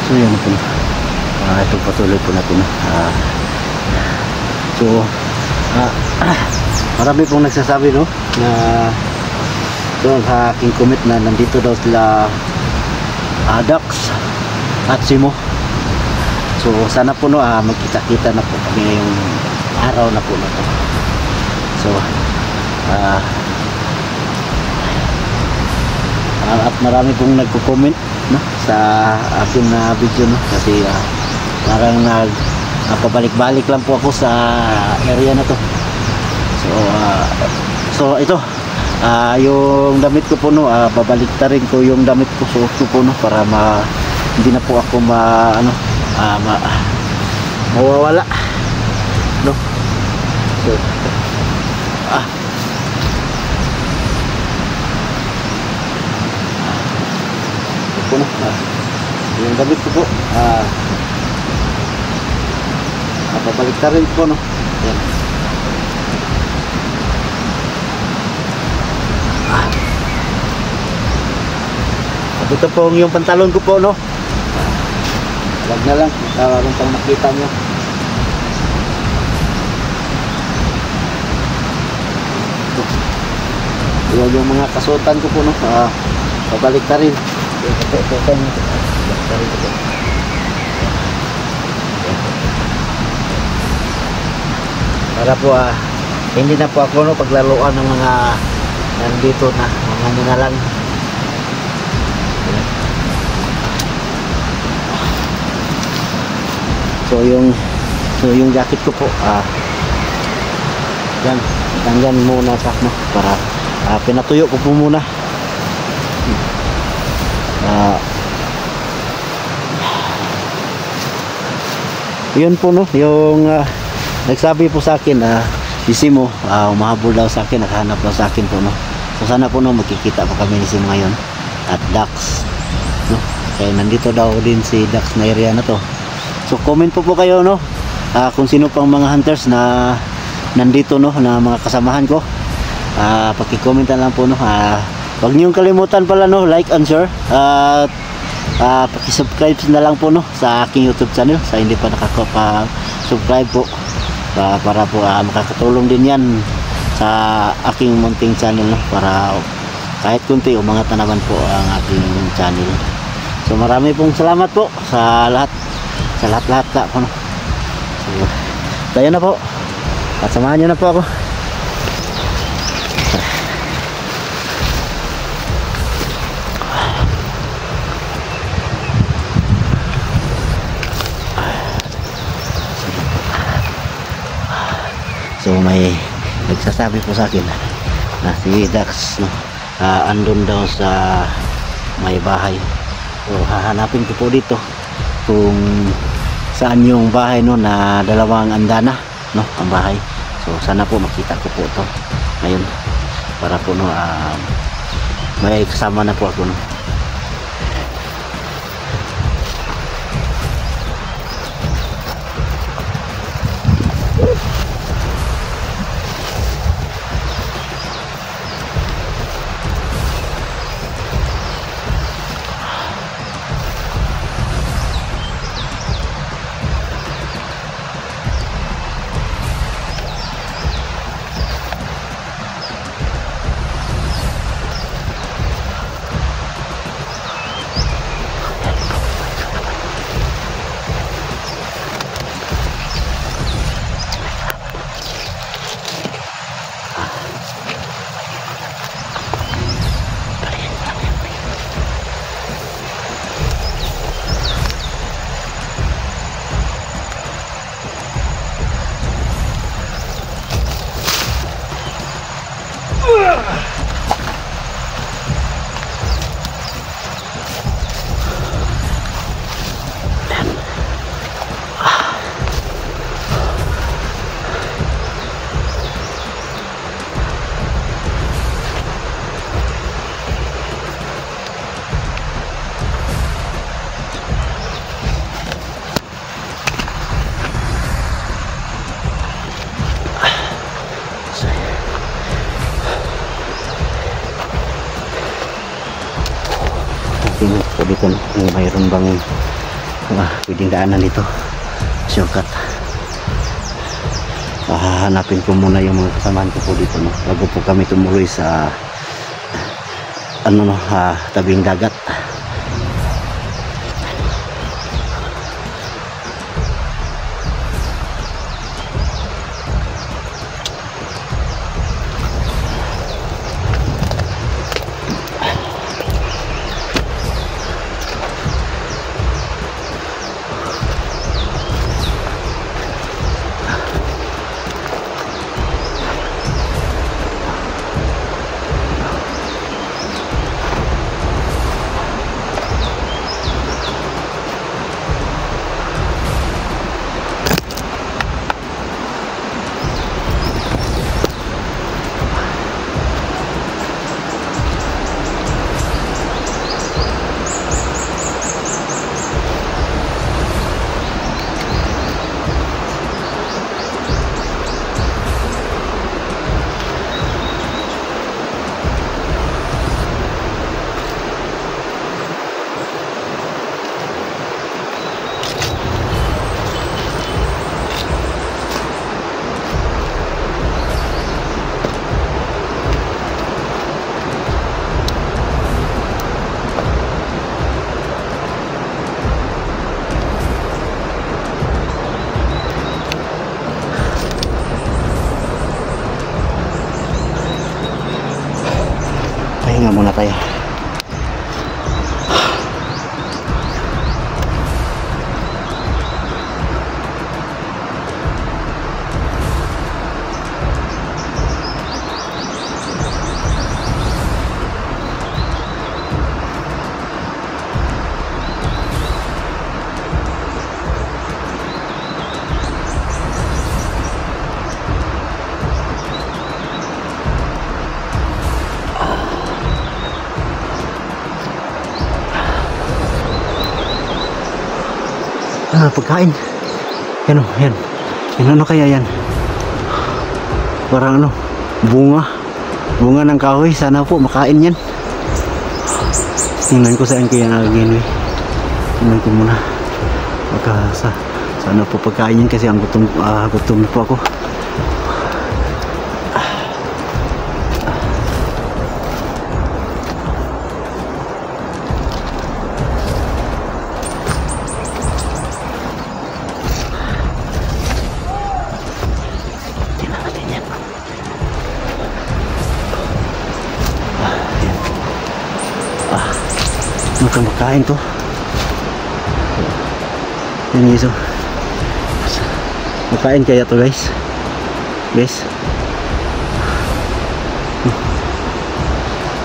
So yan po. Ito patuloy po natin. So marami pong nagsasabi no na doon sa aking comment na nandito daw sila Dax at Simo. So sana po no magkita-kita na po kami ngayong araw na po na to. So at marami pong nagko-comment no sa aking video no kasi parang pabalik-balik lang po ako sa area na to. So ito yung damit ko po no babalik ta rin ko yung damit ko suot ko po no para hindi na po ako mawawala no. So ito po no yung damit ko po babalik ta rin po no. Yan. Ito po yung pantalon ko po no. Wag na lang karon pang makita nyo. Ito yung mga kasuotan ko po no. Babalik ta rin. Para po hindi na po ako no paglaruan ng mga nandito na mga ninalang. So yung jacket ko po yan tanggan muna sa no para pinatuyo ko po muna. Yun po no yung nagsabi po sa akin si Simo umahabol daw sa akin, nakahanap daw sa akin po no. So sana po no magkikita po kami ni Simo ngayon at Dax no kaya nandito daw din si Dax na area na to. So comment po kayo no kung sino pang mga hunters na nandito no na mga kasamahan ko. Paki-comment lang po no. Huwag niyong kalimutan pala no like and share at paki-subscribe na lang po no sa aking YouTube channel sa hindi pa nakaka-subscribe po para po makakatulong din yan sa aking munting channel no para kahit kunti umangat na naman po ang aking channel. So marami pong salamat po sa lahat ka po no. So tayo na po at samahan nyo na po ako. So may nagsasabi po sa akin na si Dax no andun daw sa may bahay. So hahanapin ko po dito kung saan yung bahay no na dalawang andana no ang bahay. So sana po makita ko po ito ngayon para po no may kasama na po ako no. Tingnan ko dito mayroon bang pwedeng daanan dito, shortcut. Hahanapin ko muna yung mga kasamahan ko po dito, no, bago po kami tumuloy sa tabing dagat. Pahinga muna tayo. Pagkain. Yan o, yan. Ano kaya yan? Parang bunga. Bunga ng kahoy. Sana po makain yan. Tingnan ko saan kaya nagagin. Tingnan ko muna. Sana po pagkain yan kasi ang gutom na po ako. Mukhang makain to. Yan guys, makain kaya to guys.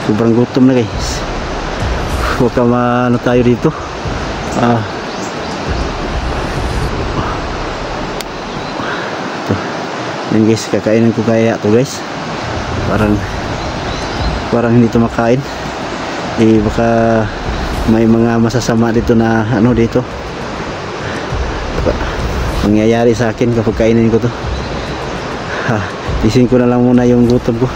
Sobrang gutom na guys. Huwag ka tayo dito. Yan guys, kakainin ko kaya to guys. Parang hindi to makain. Baka may mga masasama dito na dito mangyayari sa akin kapag kainin ko to. Isin ko na lang muna yung gutom ko.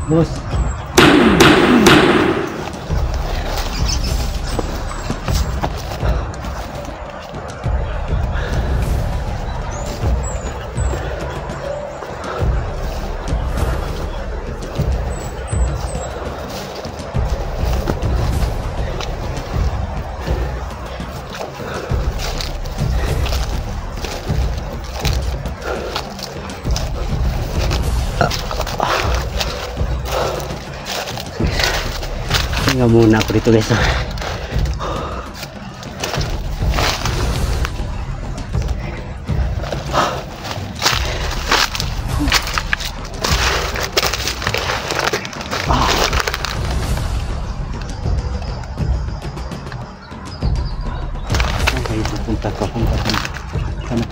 Bos. Nga muna ako dito guys.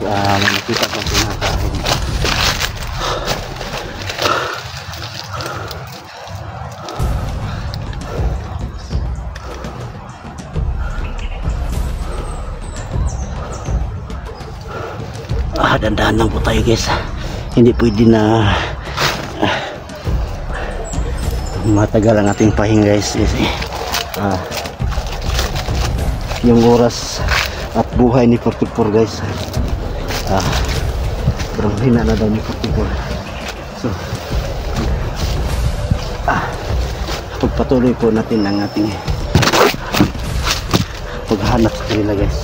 makita po pinakain. Dandahan lang po tayo guys, hindi pwede na matagal ang ating pahinga guys, kasi yung oras at buhay ni 44 guys, parang hina na daw ni 44. So pagpatuloy po natin ang ating paghanap sa kanila guys.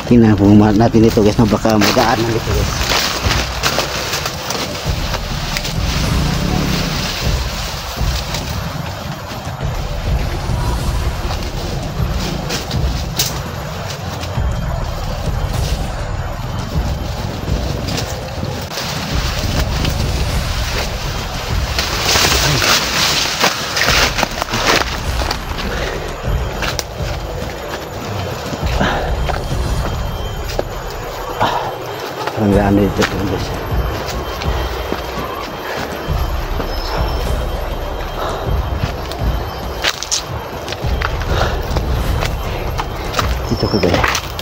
Tingnan po natin ito guys, na baka magaan na dito guys. Hanggang dito po guys. Dito ko guys.